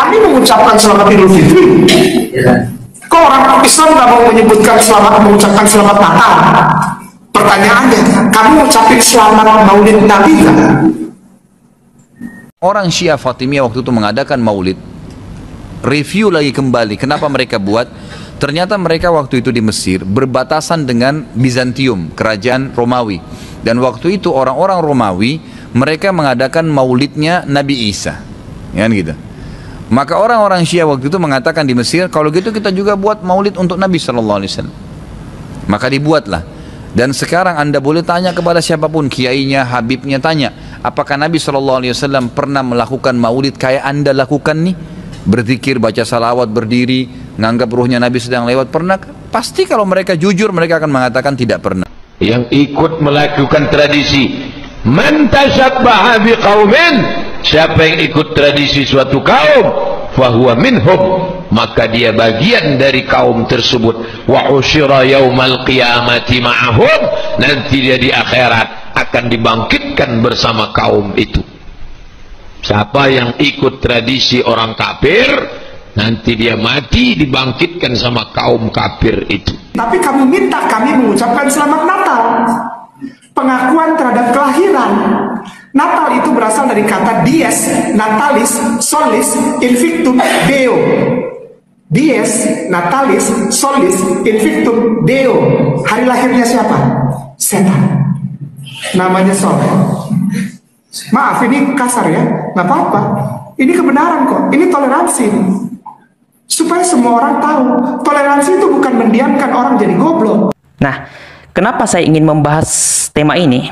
kami mengucapkan selamat Idul Fitri. Kok orang Islam nggak mau menyebutkan mengucapkan selamat Natal? Pertanyaannya, kamu ucapin selamat Maulid Nabi kan? Orang Syiah Fatimiyah waktu itu mengadakan maulid, review lagi kembali kenapa mereka buat. Ternyata mereka waktu itu di Mesir berbatasan dengan Bizantium, kerajaan Romawi. Dan waktu itu orang-orang Romawi, mereka mengadakan maulidnya Nabi Isa, kan gitu. Maka orang-orang Syiah waktu itu mengatakan di Mesir, kalau gitu kita juga buat maulid untuk Nabi SAW. Maka dibuatlah. Dan sekarang anda boleh tanya kepada siapapun, kiainya, habibnya, tanya, apakah Nabi SAW pernah melakukan maulid kayak anda lakukan nih? Berzikir, baca salawat, berdiri, nganggap ruhnya Nabi sedang lewat, pernah? Pasti kalau mereka jujur, mereka akan mengatakan tidak pernah. Yang ikut melakukan tradisi, man tashabbaha biqaumin, siapa yang ikut tradisi suatu kaum, fahuwa minhum, maka dia bagian dari kaum tersebut. Wa usyira yaumal qiyamati ma'ahum, nanti dia di akhirat akan dibangkitkan bersama kaum itu. Siapa yang ikut tradisi orang kafir, nanti dia mati dibangkitkan sama kaum kafir itu. Tapi kamu minta kami mengucapkan selamat Natal, pengakuan terhadap kelahiran. Natal itu berasal dari kata dies natalis solis invictum deo. Dies natalis solis invictum deo. Hari lahirnya siapa? Setan. Namanya Sol. Maaf, ini kasar ya, nggak apa-apa. Ini kebenaran kok, ini toleransi. Supaya semua orang tahu, toleransi itu bukan mendiamkan orang jadi goblok. Nah, kenapa saya ingin membahas tema ini?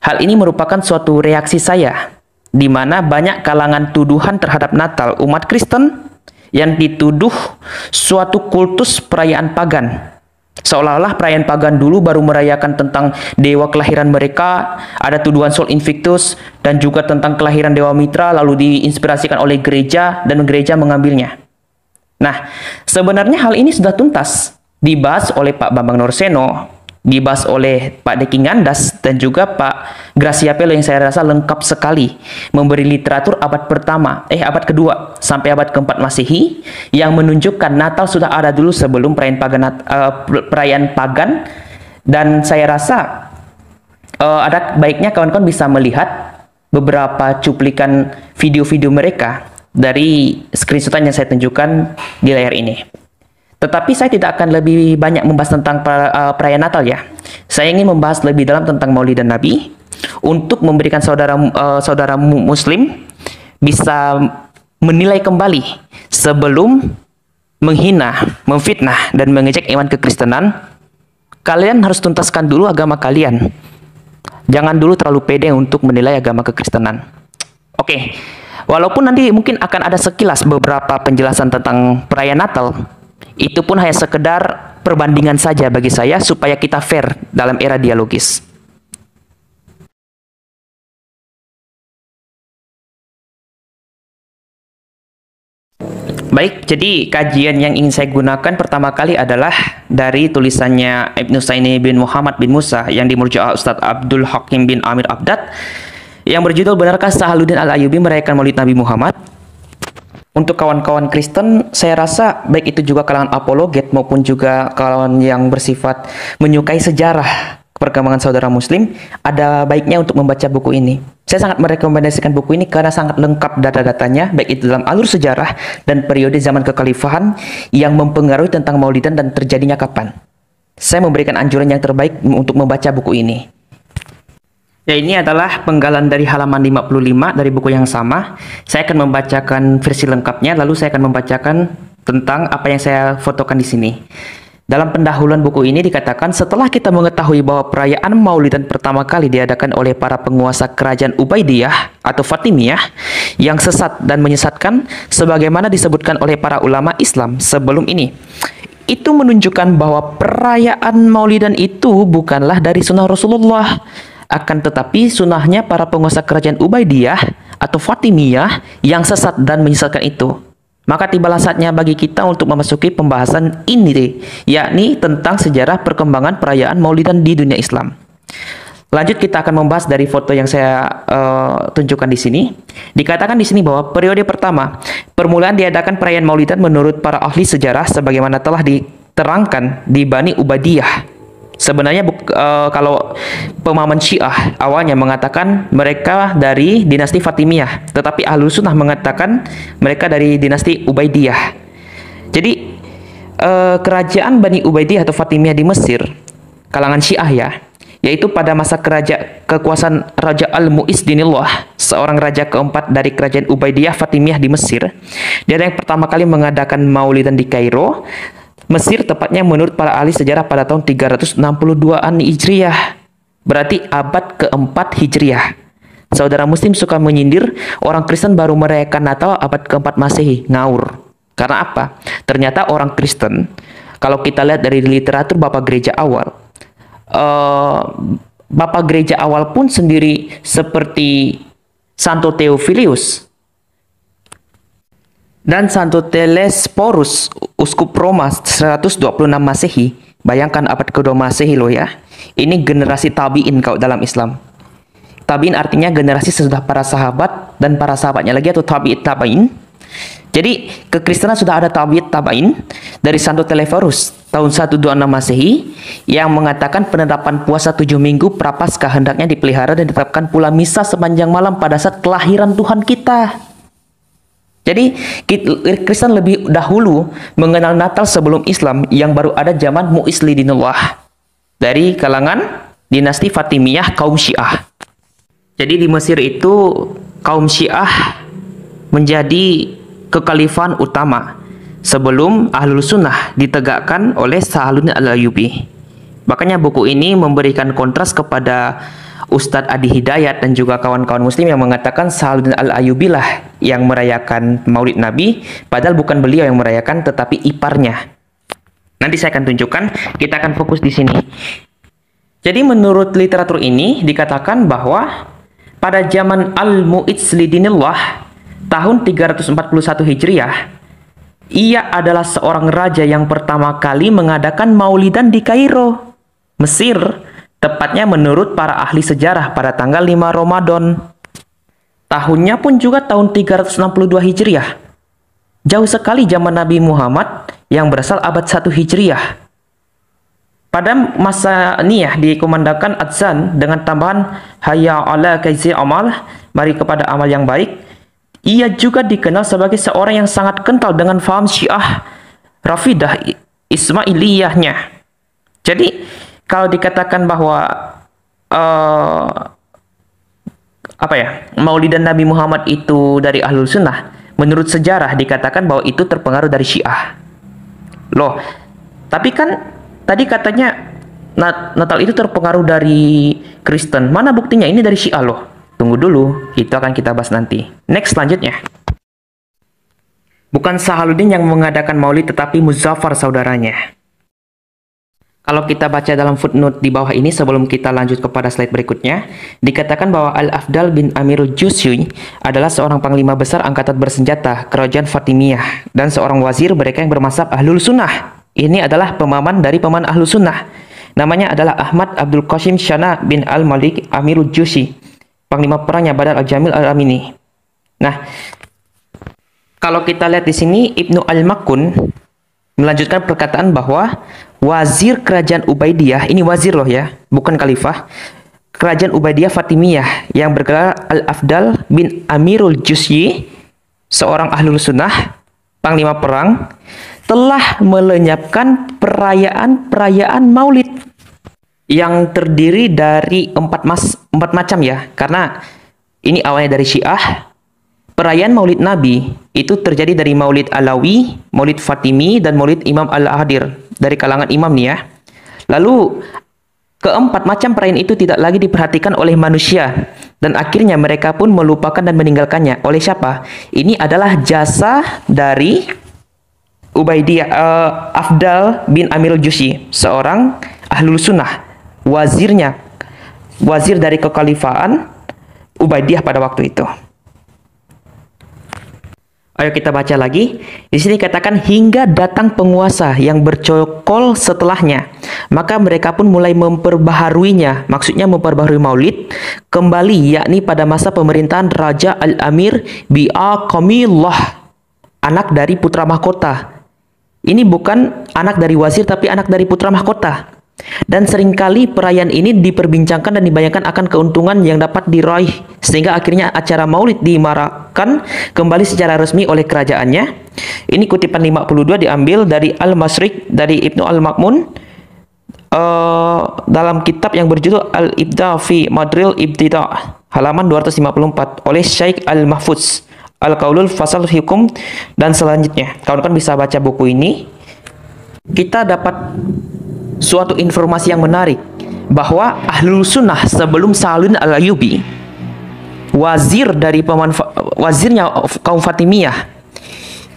Hal ini merupakan suatu reaksi saya, di mana banyak kalangan tuduhan terhadap Natal umat Kristen yang dituduh suatu kultus perayaan pagan. Seolah-olah perayaan pagan dulu baru merayakan tentang dewa kelahiran mereka, ada tuduhan Sol Invictus, dan juga tentang kelahiran Dewa Mitra, lalu diinspirasikan oleh gereja, dan gereja mengambilnya. Nah, sebenarnya hal ini sudah tuntas dibahas oleh Pak Bambang Norseno, dibahas oleh Pak Deki Ngandas, dan juga Pak Gracia Pelo yang saya rasa lengkap sekali memberi literatur abad kedua sampai abad keempat Masehi yang menunjukkan Natal sudah ada dulu sebelum perayaan pagan. Dan saya rasa ada baiknya kawan-kawan bisa melihat beberapa cuplikan video-video mereka dari screenshotan yang saya tunjukkan di layar ini. Tetapi saya tidak akan lebih banyak membahas tentang perayaan Natal ya. Saya ingin membahas lebih dalam tentang Maulid dan Nabi untuk memberikan saudara Muslim bisa menilai kembali sebelum menghina, memfitnah, dan mengejek iman kekristenan. Kalian harus tuntaskan dulu agama kalian. Jangan dulu terlalu pede untuk menilai agama kekristenan. Oke, walaupun nanti mungkin akan ada sekilas beberapa penjelasan tentang perayaan Natal, itu pun hanya sekedar perbandingan saja bagi saya supaya kita fair dalam era dialogis. Baik, jadi kajian yang ingin saya gunakan pertama kali adalah dari tulisannya Ibnu Saini bin Muhammad bin Musa yang dimurjaah Ustadz Abdul Hakim bin Amir Abdad yang berjudul Benarkah Sahaluddin Al-Ayyubi merayakan Maulid Nabi Muhammad? Untuk kawan-kawan Kristen, saya rasa baik itu juga kalangan apologet maupun juga kawan yang bersifat menyukai sejarah perkembangan saudara Muslim, ada baiknya untuk membaca buku ini. Saya sangat merekomendasikan buku ini karena sangat lengkap data-datanya, baik itu dalam alur sejarah dan periode zaman kekhalifahan yang mempengaruhi tentang Maulidan dan terjadinya kapan. Saya memberikan anjuran yang terbaik untuk membaca buku ini. Ya, ini adalah penggalan dari halaman 55 dari buku yang sama. Saya akan membacakan versi lengkapnya, lalu saya akan membacakan tentang apa yang saya fotokan di sini. Dalam pendahuluan buku ini dikatakan, setelah kita mengetahui bahwa perayaan Maulidan pertama kali diadakan oleh para penguasa kerajaan Ubaidiyah atau Fatimiyah yang sesat dan menyesatkan, sebagaimana disebutkan oleh para ulama Islam sebelum ini, itu menunjukkan bahwa perayaan Maulidan itu bukanlah dari sunnah Rasulullah. Akan tetapi sunnahnya para penguasa kerajaan Ubaidiyah atau Fatimiyah yang sesat dan menyesatkan itu. Maka tibalah saatnya bagi kita untuk memasuki pembahasan ini, yakni tentang sejarah perkembangan perayaan Maulidan di dunia Islam. Lanjut kita akan membahas dari foto yang saya tunjukkan di sini. Dikatakan di sini bahwa periode pertama, permulaan diadakan perayaan Maulidan menurut para ahli sejarah sebagaimana telah diterangkan di Bani Ubaidiyah. Sebenarnya kalau pemahaman Syiah awalnya mengatakan mereka dari dinasti Fatimiyah, tetapi Ahlus Sunnah mengatakan mereka dari dinasti Ubaidiyah. Jadi kerajaan Bani Ubaidiyah atau Fatimiyah di Mesir, kalangan Syiah ya, yaitu pada masa kekuasaan Raja Al-Mu'izz Dinillah, seorang raja keempat dari kerajaan Ubaidiyah Fatimiyah di Mesir. Dia yang pertama kali mengadakan Maulidan di Kairo, Mesir, tepatnya menurut para ahli sejarah pada tahun 362-an Hijriah. Berarti abad keempat Hijriah. Saudara Muslim suka menyindir orang Kristen baru merayakan Natal abad keempat Masehi. Ngawur. Karena apa? Ternyata orang Kristen, kalau kita lihat dari literatur Bapak Gereja awal, Bapak Gereja awal pun sendiri seperti Santo Theophilus dan Santo Telesporus, uskup Roma 126 Masehi. Bayangkan abad kedua Masehi loh ya. Ini generasi tabi'in kalau dalam Islam. Tabi'in artinya generasi sesudah para sahabat dan para sahabatnya lagi, atau tabi'it tabi'in. Jadi kekristenan sudah ada tabi'it tabi'in dari Santo Teleforus tahun 126 Masehi yang mengatakan penerapan puasa 7 minggu prapaskah hendaknya dipelihara dan ditetapkan pula misa sepanjang malam pada saat kelahiran Tuhan kita. Jadi Kristen lebih dahulu mengenal Natal sebelum Islam, yang baru ada zaman Mu'izz Dinillah dari kalangan dinasti Fatimiyah kaum Syiah. Jadi di Mesir itu kaum Syiah menjadi kekhalifahan utama sebelum Ahlul Sunnah ditegakkan oleh Salahuddin Al-Ayyubi. Makanya buku ini memberikan kontras kepada Ustadz Adi Hidayat dan juga kawan-kawan muslim yang mengatakan Salahuddin Al-Ayyubi lah yang merayakan Maulid Nabi, padahal bukan beliau yang merayakan tetapi iparnya. Nanti saya akan tunjukkan, kita akan fokus di sini. Jadi menurut literatur ini dikatakan bahwa pada zaman Al-Mu'izz Dinillah tahun 341 Hijriah, ia adalah seorang raja yang pertama kali mengadakan Maulidan di Kairo, Mesir, tepatnya menurut para ahli sejarah pada tanggal 5 Ramadan. Tahunnya pun juga tahun 362 Hijriah. Jauh sekali zaman Nabi Muhammad yang berasal abad 1 Hijriah. Pada masa ini ya dikumandangkan adzan dengan tambahan hayya ala kaisi amal, mari kepada amal yang baik. Ia juga dikenal sebagai seorang yang sangat kental dengan faham Syiah Rafidah Ismailiyahnya. Jadi kalau dikatakan bahwa Maulidan Nabi Muhammad itu dari Ahlul Sunnah, menurut sejarah dikatakan bahwa itu terpengaruh dari Syiah. Loh, tapi kan tadi katanya Natal itu terpengaruh dari Kristen. Mana buktinya? Ini dari Syiah loh. Tunggu dulu, itu akan kita bahas nanti. Next, selanjutnya. Bukan Salahuddin yang mengadakan Maulid, tetapi Muzaffar saudaranya. Kalau kita baca dalam footnote di bawah ini sebelum kita lanjut kepada slide berikutnya, dikatakan bahwa Al-Afdal bin Amirul Jusyi adalah seorang panglima besar angkatan bersenjata kerajaan Fatimiyah dan seorang wazir mereka yang bermazhab Ahlul Sunnah. Ini adalah pemahaman dari pemahaman Ahlul Sunnah. Namanya adalah Ahmad Abdul Qasim Shana bin Al-Malik Amirul Jusyi, panglima perangnya Badar Al-Jamil Al-Amini. Nah, kalau kita lihat di sini Ibnu Al-Makun melanjutkan perkataan bahwa wazir kerajaan Ubaidiyah, ini wazir loh ya, bukan khalifah, kerajaan Ubaidiyah Fatimiyah yang bergelar Al-Afdal bin Amirul Jusyi, seorang Ahlul Sunnah, panglima perang, telah melenyapkan perayaan Maulid yang terdiri dari empat macam ya, karena ini awalnya dari Syiah. Perayaan Maulid Nabi itu terjadi dari Maulid Alawi, Maulid Fatimi, dan Maulid Imam Al-Hadir dari kalangan imam nih ya. Lalu keempat macam perayaan itu tidak lagi diperhatikan oleh manusia dan akhirnya mereka pun melupakan dan meninggalkannya. Oleh siapa? Ini adalah jasa dari Ubaidiyah Afdal bin Amirul Jusyi, seorang Ahlul Sunnah, wazir dari kekhalifahan Ubaidiyah pada waktu itu. Ayo kita baca lagi. Di sini katakan hingga datang penguasa yang bercokol setelahnya. maka mereka pun mulai memperbaharuinya, maksudnya memperbaharui maulid kembali, yakni pada masa pemerintahan Raja Al-Amir Bi'aqamillah, anak dari putra mahkota. Ini bukan anak dari wazir, tapi anak dari putra mahkota. Dan seringkali perayaan ini diperbincangkan dan dibayangkan akan keuntungan yang dapat diraih, sehingga akhirnya acara maulid dimarakkan kembali secara resmi oleh kerajaannya. Ini kutipan 52 diambil dari Al-Masrik dari Ibnu Al-Ma'mun dalam kitab yang berjudul Al-Ibda fi Madril Ibtida, halaman 254 oleh Syekh Al-Mahfuz Al-Qaulul Fasal Hukum dan selanjutnya. Kawan-kawan bisa baca buku ini. Kita dapat suatu informasi yang menarik bahwa Ahlul Sunnah sebelum Salahuddin Al-Ayyubi, wazirnya kaum Fatimiyah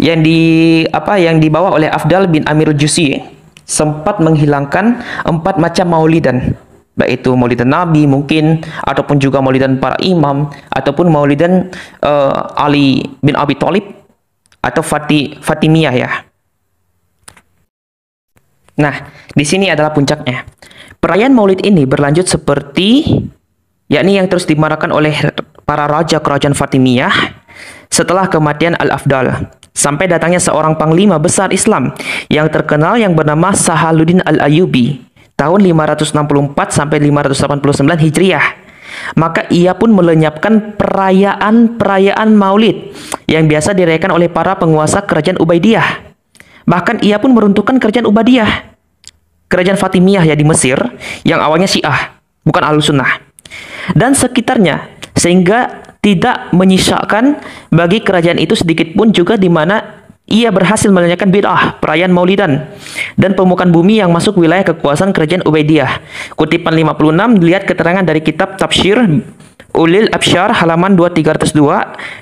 yang dibawa oleh Afdal bin Amir Jusi, sempat menghilangkan 4 macam maulidan, baik itu maulidan Nabi mungkin, ataupun juga maulidan para imam, ataupun maulidan Ali bin Abi Thalib atau Fatimiyah ya. Nah, di sini adalah puncaknya. Perayaan Maulid ini berlanjut yakni yang terus dimarakan oleh para raja kerajaan Fatimiyah setelah kematian Al-Afdal, sampai datangnya seorang panglima besar Islam yang terkenal yang bernama Salahuddin Al-Ayyubi tahun 564 sampai 589 Hijriah. Maka ia pun melenyapkan perayaan Maulid yang biasa dirayakan oleh para penguasa kerajaan Ubaidiyah. Bahkan ia pun meruntuhkan kerajaan Ubadiyah, kerajaan Fatimiyah ya di Mesir, yang awalnya Syiah, bukan Ahlus Sunnah, dan sekitarnya, sehingga tidak menyisakan bagi kerajaan itu sedikit pun juga di mana ia berhasil melenyapkan bid'ah, perayaan Maulidan, dan pemukaan bumi yang masuk wilayah kekuasaan kerajaan Ubaidiyah. Kutipan 56 dilihat keterangan dari kitab Tafsir Ulil Absyar halaman 2302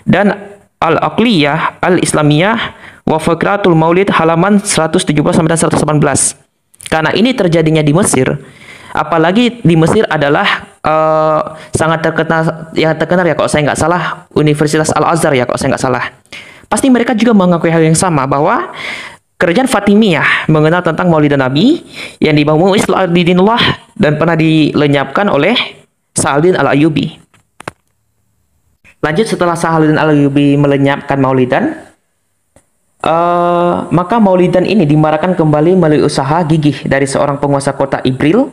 dan Al-Aqliyah Al-Islamiyah wa Fikratul Maulid halaman 170 sampai 118. Karena ini terjadinya di Mesir, apalagi di Mesir adalah sangat terkenal ya kalau saya nggak salah Universitas Al-Azhar ya kalau saya nggak salah. Pasti mereka juga mengakui hal yang sama, bahwa kerajaan Fatimiyah mengenal tentang Maulidan Nabi yang dibangun Islamuddinullah dan pernah dilenyapkan oleh Salahuddin Al-Ayyubi. Lanjut, setelah Salahuddin Al-Ayyubi melenyapkan Maulidan, maka Maulidan ini dimarakan kembali melalui usaha gigih dari seorang penguasa kota Ibril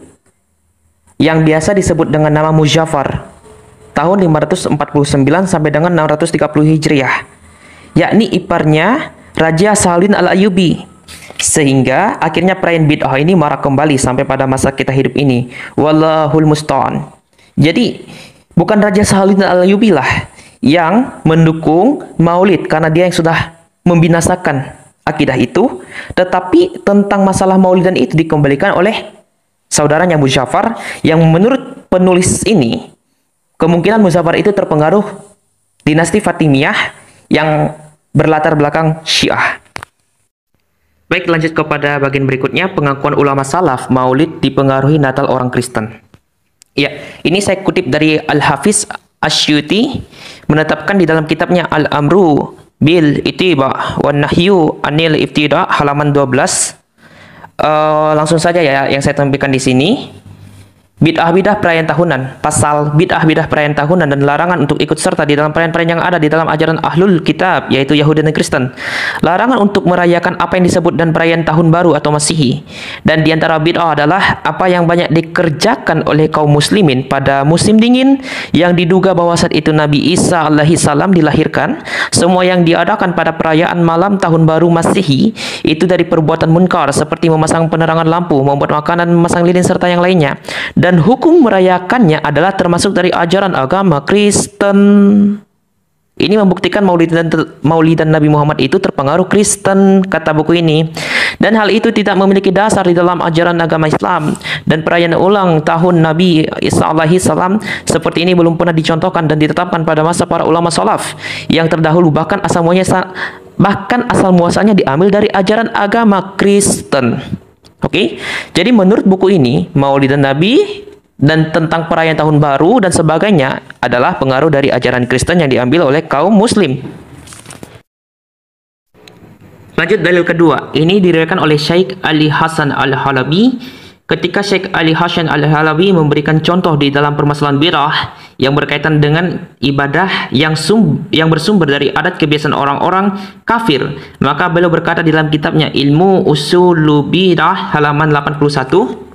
yang biasa disebut dengan nama Muzaffar tahun 549 sampai dengan 630 Hijriah, yakni iparnya Raja Salahuddin Al-Ayyubi, sehingga akhirnya perayaan bid'ah ini marak kembali sampai pada masa kita hidup ini. Wallahul musta'an. Jadi bukan Raja Salahuddin Al-Ayyubi lah yang mendukung Maulid karena dia yang sudah membinasakan akidah itu, tetapi tentang masalah Maulidan itu dikembalikan oleh saudaranya Muzaffar, yang menurut penulis ini kemungkinan Muzaffar itu terpengaruh dinasti Fatimiyah yang berlatar belakang Syiah. Baik, lanjut kepada bagian berikutnya, pengakuan ulama salaf Maulid dipengaruhi Natal orang Kristen. Ya, ini saya kutip dari Al-Hafiz Asyuti menetapkan di dalam kitabnya Al-Amru Bil Itiba wan Nahyu Anil Ibtida halaman 12. Langsung saja ya yang saya tampilkan di sini. Bid'ah-bid'ah perayaan tahunan, pasal bid'ah-bid'ah perayaan tahunan dan larangan untuk ikut serta di dalam perayaan-perayaan yang ada di dalam ajaran Ahlul Kitab, yaitu Yahudi dan Kristen. Larangan untuk merayakan apa yang disebut dan perayaan tahun baru atau Masihi. Dan di antara bid'ah adalah apa yang banyak dikerjakan oleh kaum muslimin pada musim dingin yang diduga bahwa saat itu Nabi Isa alaihi salam dilahirkan. Semua yang diadakan pada perayaan malam tahun baru Masihi itu dari perbuatan munkar seperti memasang penerangan lampu, membuat makanan, memasang lilin serta yang lainnya. Dan hukum merayakannya adalah termasuk dari ajaran agama Kristen. Ini membuktikan Maulidan Nabi Muhammad itu terpengaruh Kristen, kata buku ini. Dan hal itu tidak memiliki dasar di dalam ajaran agama Islam. Dan perayaan ulang tahun Nabi Isa alaihi salam seperti ini belum pernah dicontohkan dan ditetapkan pada masa para ulama salaf yang terdahulu, bahkan asal muasalnya diambil dari ajaran agama Kristen. Oke, jadi menurut buku ini, Maulidan Nabi dan tentang perayaan tahun baru dan sebagainya adalah pengaruh dari ajaran Kristen yang diambil oleh kaum muslim. Lanjut dalil kedua, ini diriwayatkan oleh Syekh Ali Hasan Al-Halabi ketika Syekh Ali Hasan Al-Halabi memberikan contoh di dalam permasalahan birah yang berkaitan dengan ibadah yang bersumber dari adat kebiasaan orang-orang kafir, maka beliau berkata di dalam kitabnya Ilmu Usulul Birah halaman 81.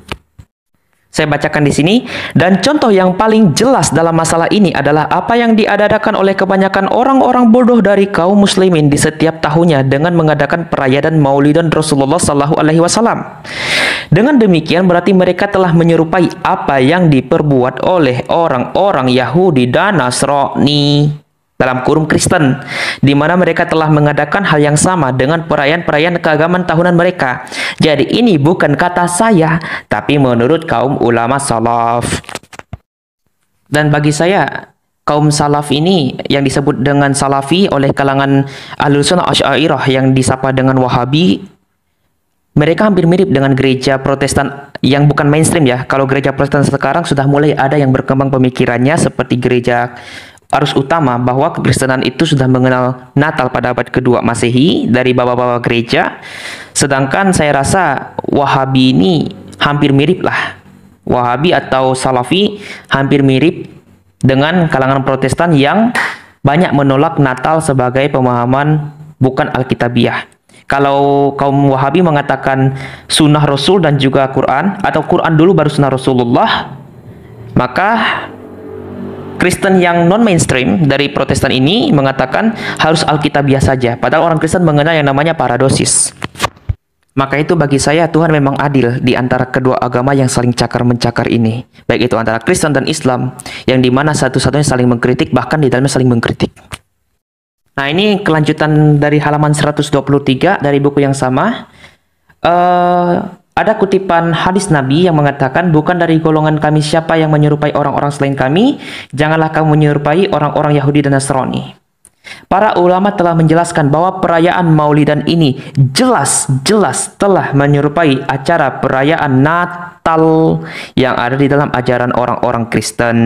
Saya bacakan di sini, dan contoh yang paling jelas dalam masalah ini adalah apa yang diadakan oleh kebanyakan orang-orang bodoh dari kaum muslimin di setiap tahunnya dengan mengadakan perayaan Maulidan Rasulullah Sallallahu Alaihi Wasallam. Dengan demikian berarti mereka telah menyerupai apa yang diperbuat oleh orang-orang Yahudi dan Nasrani dalam kurung Kristen, di mana mereka telah mengadakan hal yang sama dengan perayaan-perayaan keagamaan tahunan mereka. Jadi ini bukan kata saya, tapi menurut kaum ulama salaf. Dan bagi saya, kaum salaf ini yang disebut dengan salafi oleh kalangan Ahlus Sunnah Asy'ariyah yang disapa dengan Wahabi, mereka hampir mirip dengan gereja Protestan yang bukan mainstream ya. Kalau gereja Protestan sekarang sudah mulai ada yang berkembang pemikirannya seperti gereja Arus Utama, bahwa kekristenan itu sudah mengenal Natal pada abad kedua Masehi dari bapak-bapak gereja. Sedangkan saya rasa Wahabi ini hampir mirip lah. Wahabi atau Salafi hampir mirip dengan kalangan Protestan yang banyak menolak Natal sebagai pemahaman bukan Alkitabiah. Kalau kaum Wahabi mengatakan sunnah Rasul dan juga Quran, atau Quran dulu baru sunnah Rasulullah, maka Kristen yang non-mainstream dari Protestan ini mengatakan harus Alkitabiah saja, padahal orang Kristen mengenal yang namanya paradosis. Maka itu bagi saya Tuhan memang adil di antara kedua agama yang saling cakar-mencakar ini, baik itu antara Kristen dan Islam, yang dimana satu-satunya saling mengkritik, bahkan di dalamnya saling mengkritik. Nah, ini kelanjutan dari halaman 123 dari buku yang sama. Ada kutipan hadis Nabi yang mengatakan, bukan dari golongan kami siapa yang menyerupai orang-orang selain kami, janganlah kamu menyerupai orang-orang Yahudi dan Nasrani. Para ulama telah menjelaskan bahwa perayaan Maulidan ini jelas-jelas telah menyerupai acara perayaan Natal yang ada di dalam ajaran orang-orang Kristen.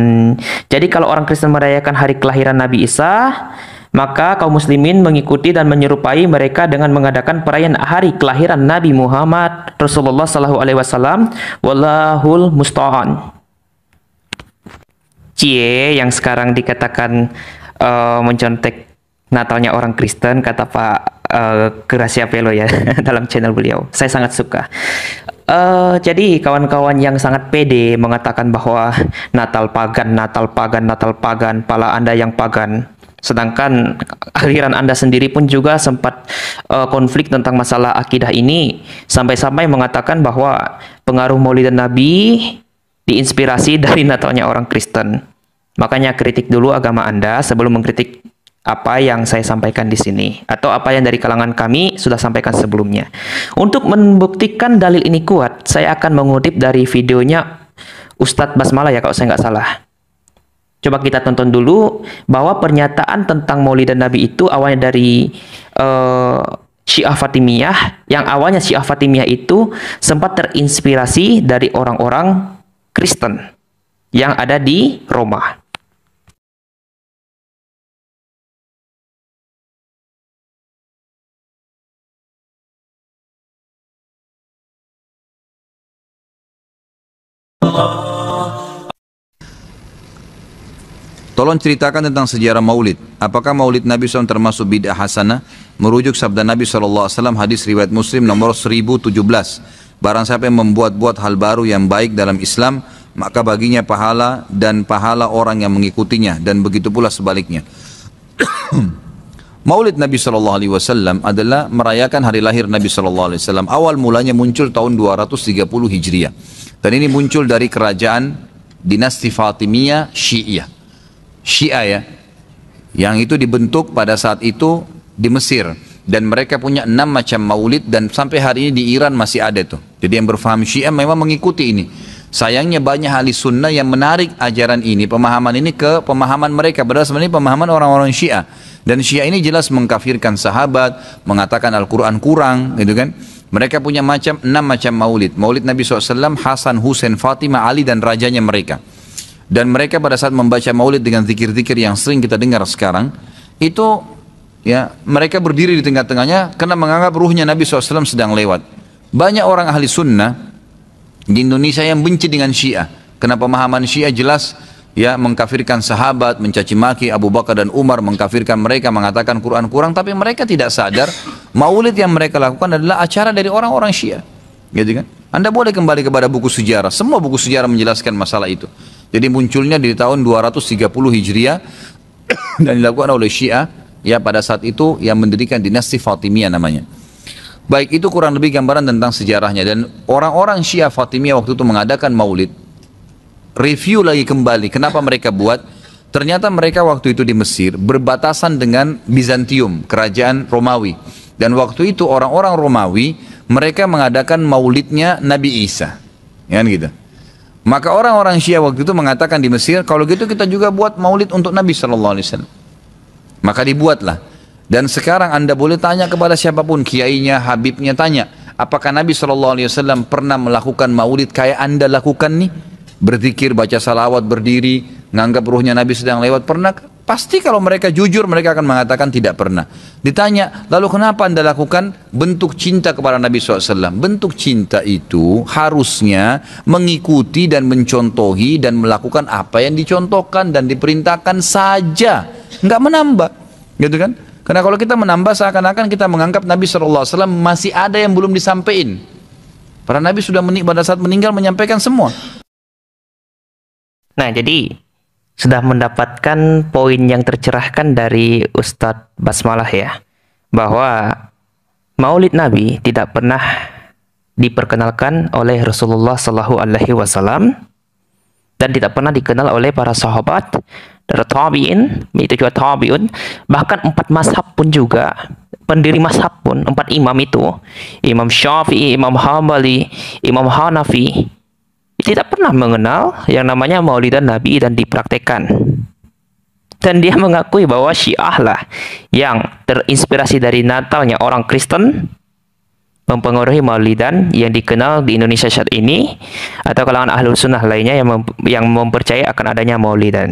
Jadi kalau orang Kristen merayakan hari kelahiran Nabi Isa, maka kaum muslimin mengikuti dan menyerupai mereka dengan mengadakan perayaan hari kelahiran Nabi Muhammad Rasulullah Sallallahu Alaihi Wasallam. Wallahul musta'an. Cie yang sekarang dikatakan mencontek Natalnya orang Kristen, kata Pak Gracia Pelo ya dalam channel beliau. Saya sangat suka. Jadi kawan-kawan yang sangat pede mengatakan bahwa Natal pagan, Natal pagan, Natal pagan, pala Anda yang pagan. Sedangkan aliran Anda sendiri pun juga sempat konflik tentang masalah akidah ini, sampai-sampai mengatakan bahwa pengaruh Maulidan Nabi diinspirasi dari Natalnya orang Kristen. Makanya kritik dulu agama Anda sebelum mengkritik apa yang saya sampaikan di sini, atau apa yang dari kalangan kami sudah sampaikan sebelumnya. Untuk membuktikan dalil ini kuat, saya akan mengutip dari videonya Ustadz Basmala ya, kalau saya nggak salah. Coba kita tonton dulu bahwa pernyataan tentang Maulidan Nabi itu awalnya dari Syiah Fatimiyah, yang awalnya Syiah Fatimiyah itu sempat terinspirasi dari orang-orang Kristen yang ada di Roma. Tolong ceritakan tentang sejarah maulid. Apakah maulid Nabi SAW termasuk bid'ah hasanah? Merujuk sabda Nabi SAW, hadis riwayat Muslim nomor 1017. Barang siapa yang membuat-buat hal baru yang baik dalam Islam, maka baginya pahala dan pahala orang yang mengikutinya, dan begitu pula sebaliknya. Maulid Nabi SAW adalah merayakan hari lahir Nabi SAW. Awal mulanya muncul tahun 230 Hijriah. Dan ini muncul dari kerajaan dinasti Fatimiyah Syiah ya, yang itu dibentuk pada saat itu di Mesir, dan mereka punya 6 macam maulid, dan sampai hari ini di Iran masih ada tuh. Jadi yang berfaham Syiah memang mengikuti ini. Sayangnya banyak ahli sunnah yang menarik ajaran ini, pemahaman ini ke pemahaman mereka, padahal sebenarnya pemahaman orang-orang Syiah. Dan Syiah ini jelas mengkafirkan sahabat, mengatakan Al-Quran kurang, gitu kan. Mereka punya 6 macam maulid. Maulid Nabi SAW, Hasan, Husain, Fatimah, Ali, dan rajanya mereka. Dan mereka pada saat membaca maulid dengan zikir-zikir yang sering kita dengar sekarang, itu ya mereka berdiri di tengah-tengahnya karena menganggap ruhnya Nabi SAW sedang lewat. Banyak orang ahli sunnah di Indonesia yang benci dengan Syiah. Karena pemahaman Syiah jelas ya, mengkafirkan sahabat, mencaci maki Abu Bakar dan Umar, mengkafirkan mereka, mengatakan Quran kurang, tapi mereka tidak sadar maulid yang mereka lakukan adalah acara dari orang-orang Syiah. Gitu kan? Anda boleh kembali kepada buku sejarah, semua buku sejarah menjelaskan masalah itu. Jadi munculnya di tahun 230 Hijriah dan dilakukan oleh Syiah ya pada saat itu yang mendirikan dinasti Fatimiyah namanya. Baik, itu kurang lebih gambaran tentang sejarahnya. Dan orang-orang Syiah Fatimiyah waktu itu mengadakan maulid. Review lagi kembali kenapa mereka buat. Ternyata mereka waktu itu di Mesir berbatasan dengan Bizantium, kerajaan Romawi. Dan waktu itu orang-orang Romawi mereka mengadakan maulidnya Nabi Isa. Ya gitu. Maka orang-orang Syiah waktu itu mengatakan di Mesir, kalau gitu kita juga buat maulid untuk Nabi SAW. Maka dibuatlah. Dan sekarang Anda boleh tanya kepada siapapun, kiainya, habibnya, tanya, apakah Nabi SAW pernah melakukan maulid kayak Anda lakukan nih? Berzikir, baca salawat, berdiri, nganggap ruhnya Nabi sedang lewat, pernah? Pasti kalau mereka jujur, mereka akan mengatakan tidak pernah. Ditanya, lalu kenapa Anda lakukan bentuk cinta kepada Nabi SAW? Bentuk cinta itu harusnya mengikuti dan mencontohi dan melakukan apa yang dicontohkan dan diperintahkan saja, nggak menambah, gitu kan? Karena kalau kita menambah seakan-akan kita menganggap Nabi SAW masih ada yang belum disampaikan. Para Nabi sudah pada saat meninggal menyampaikan semua. Nah, jadi sudah mendapatkan poin yang tercerahkan dari Ustadz Basmalah ya, bahwa maulid Nabi tidak pernah diperkenalkan oleh Rasulullah SAW dan tidak pernah dikenal oleh para sahabat, dari tabi'in, itu juga tabi'un, bahkan 4 mazhab pun juga, pendiri mazhab pun, 4 imam itu, Imam Syafi'i, Imam Hambali, Imam Hanafi, tidak pernah mengenal yang namanya maulidan Nabi dan dipraktekkan. Dan dia mengakui bahwa Syiah lah yang terinspirasi dari Natalnya orang Kristen, mempengaruhi maulidan yang dikenal di Indonesia saat ini, atau kalangan ahlul sunnah lainnya yang mempercayai akan adanya maulidan.